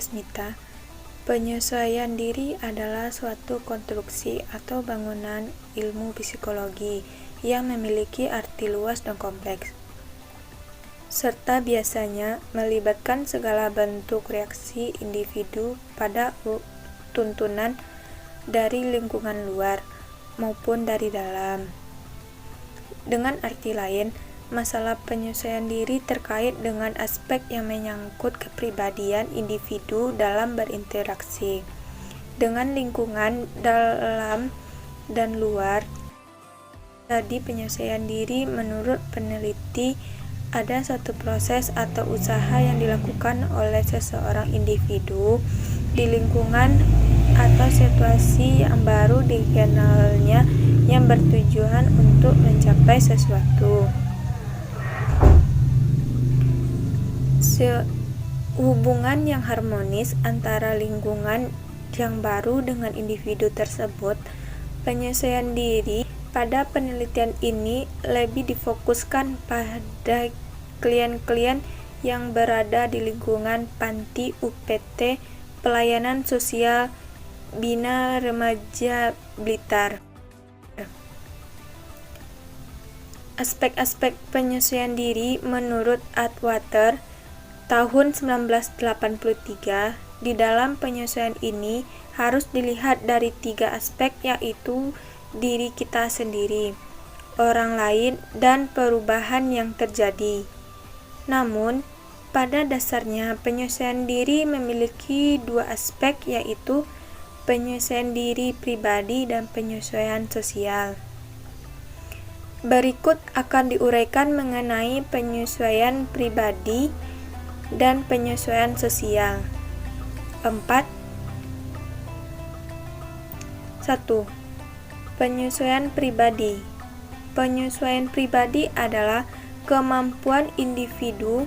Desmita, penyesuaian diri adalah suatu konstruksi atau bangunan ilmu psikologi yang memiliki arti luas dan kompleks, serta biasanya melibatkan segala bentuk reaksi individu pada tuntunan dari lingkungan luar maupun dari dalam. Dengan arti lain, masalah penyesuaian diri terkait dengan aspek yang menyangkut kepribadian individu dalam berinteraksi dengan lingkungan dalam dan luar. Jadi penyesuaian diri menurut peneliti ada suatu proses atau usaha yang dilakukan oleh seseorang individu di lingkungan atau situasi yang baru dikenalnya yang bertujuan untuk mencapai sesuatu. Hubungan yang harmonis antara lingkungan yang baru dengan individu tersebut. Penyesuaian diri pada penelitian ini lebih difokuskan pada klien-klien yang berada di lingkungan panti UPT Pelayanan Sosial Bina Remaja Blitar. Aspek-aspek penyesuaian diri menurut Atwater tahun 1983, di dalam penyesuaian ini harus dilihat dari 3 aspek, yaitu diri kita sendiri, orang lain, dan perubahan yang terjadi. Namun, pada dasarnya penyesuaian diri memiliki 2 aspek, yaitu penyesuaian diri pribadi dan penyesuaian sosial. Berikut akan diuraikan mengenai penyesuaian pribadi dan penyesuaian sosial. 4. 1. Penyesuaian pribadi. Penyesuaian pribadi adalah kemampuan individu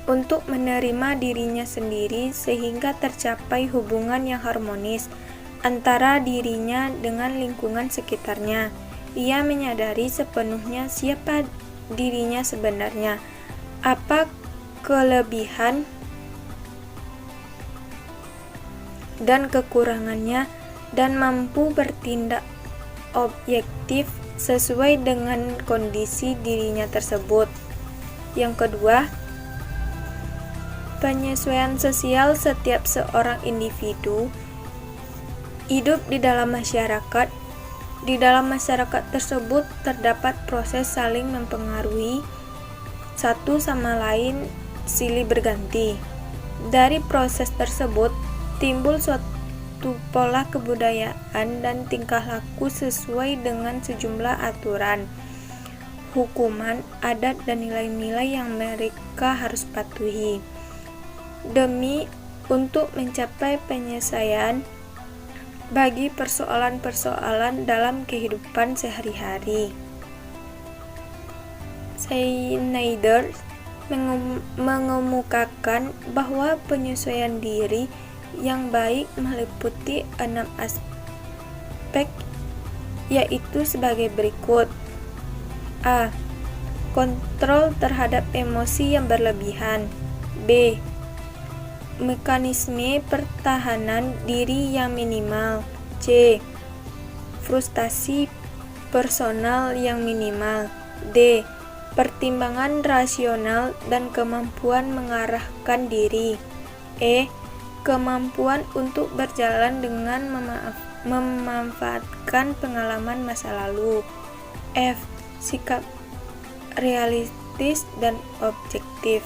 untuk menerima dirinya sendiri sehingga tercapai hubungan yang harmonis antara dirinya dengan lingkungan sekitarnya. Ia menyadari sepenuhnya siapa dirinya sebenarnya, apa kelebihan dan kekurangannya, dan mampu bertindak objektif sesuai dengan kondisi dirinya tersebut. Yang kedua, penyesuaian sosial. Setiap seorang individu hidup di dalam masyarakat. Di dalam masyarakat tersebut terdapat proses saling mempengaruhi satu sama lain silih berganti. Dari proses tersebut timbul suatu pola kebudayaan dan tingkah laku sesuai dengan sejumlah aturan, hukuman, adat, dan nilai-nilai yang mereka harus patuhi demi untuk mencapai penyelesaian bagi persoalan-persoalan dalam kehidupan sehari-hari. Schneider mengemukakan bahwa penyesuaian diri yang baik meliputi 6 aspek, yaitu sebagai berikut. A. Kontrol terhadap emosi yang berlebihan. B. Mekanisme pertahanan diri yang minimal. C. Frustasi personal yang minimal. D. Pertimbangan rasional dan kemampuan mengarahkan diri. E. Kemampuan untuk berjalan dengan memanfaatkan pengalaman masa lalu. F. Sikap realistis dan objektif.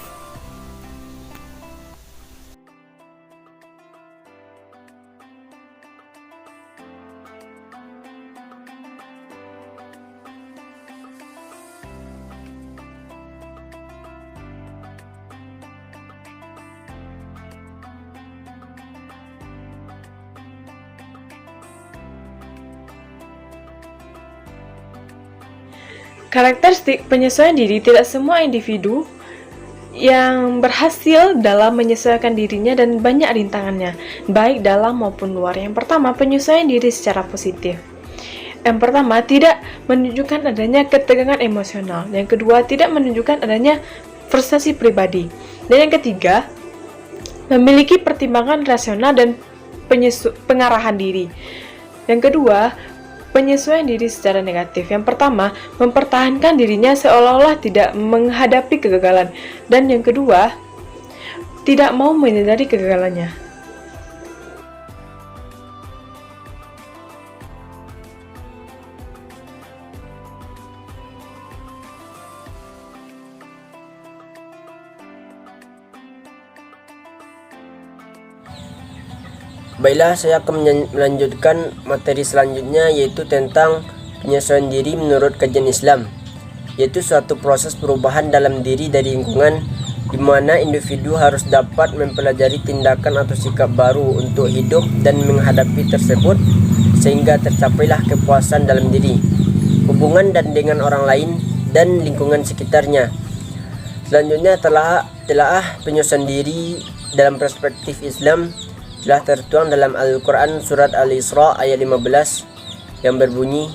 Karakteristik penyesuaian diri. Tidak semua individu yang berhasil dalam menyesuaikan dirinya dan banyak rintangannya, baik dalam maupun luar. Yang pertama, penyesuaian diri secara positif. Yang pertama, tidak menunjukkan adanya ketegangan emosional. Yang kedua, tidak menunjukkan adanya frustasi pribadi. Dan yang ketiga, memiliki pertimbangan rasional dan pengarahan diri. Yang kedua, penyesuaian diri secara negatif. Yang pertama, mempertahankan dirinya seolah-olah tidak menghadapi kegagalan. Dan yang kedua, tidak mau menyadari kegagalannya. Baiklah, saya akan melanjutkan materi selanjutnya, yaitu tentang penyesuaian diri menurut kajian Islam, yaitu suatu proses perubahan dalam diri dari lingkungan, di mana individu harus dapat mempelajari tindakan atau sikap baru untuk hidup dan menghadapi tersebut, sehingga tercapailah kepuasan dalam diri, hubungan dan dengan orang lain dan lingkungan sekitarnya. Selanjutnya telaah penyesuaian diri dalam perspektif Islam telah tertuang dalam Al-Quran surat Al-Isra ayat 15 yang berbunyi,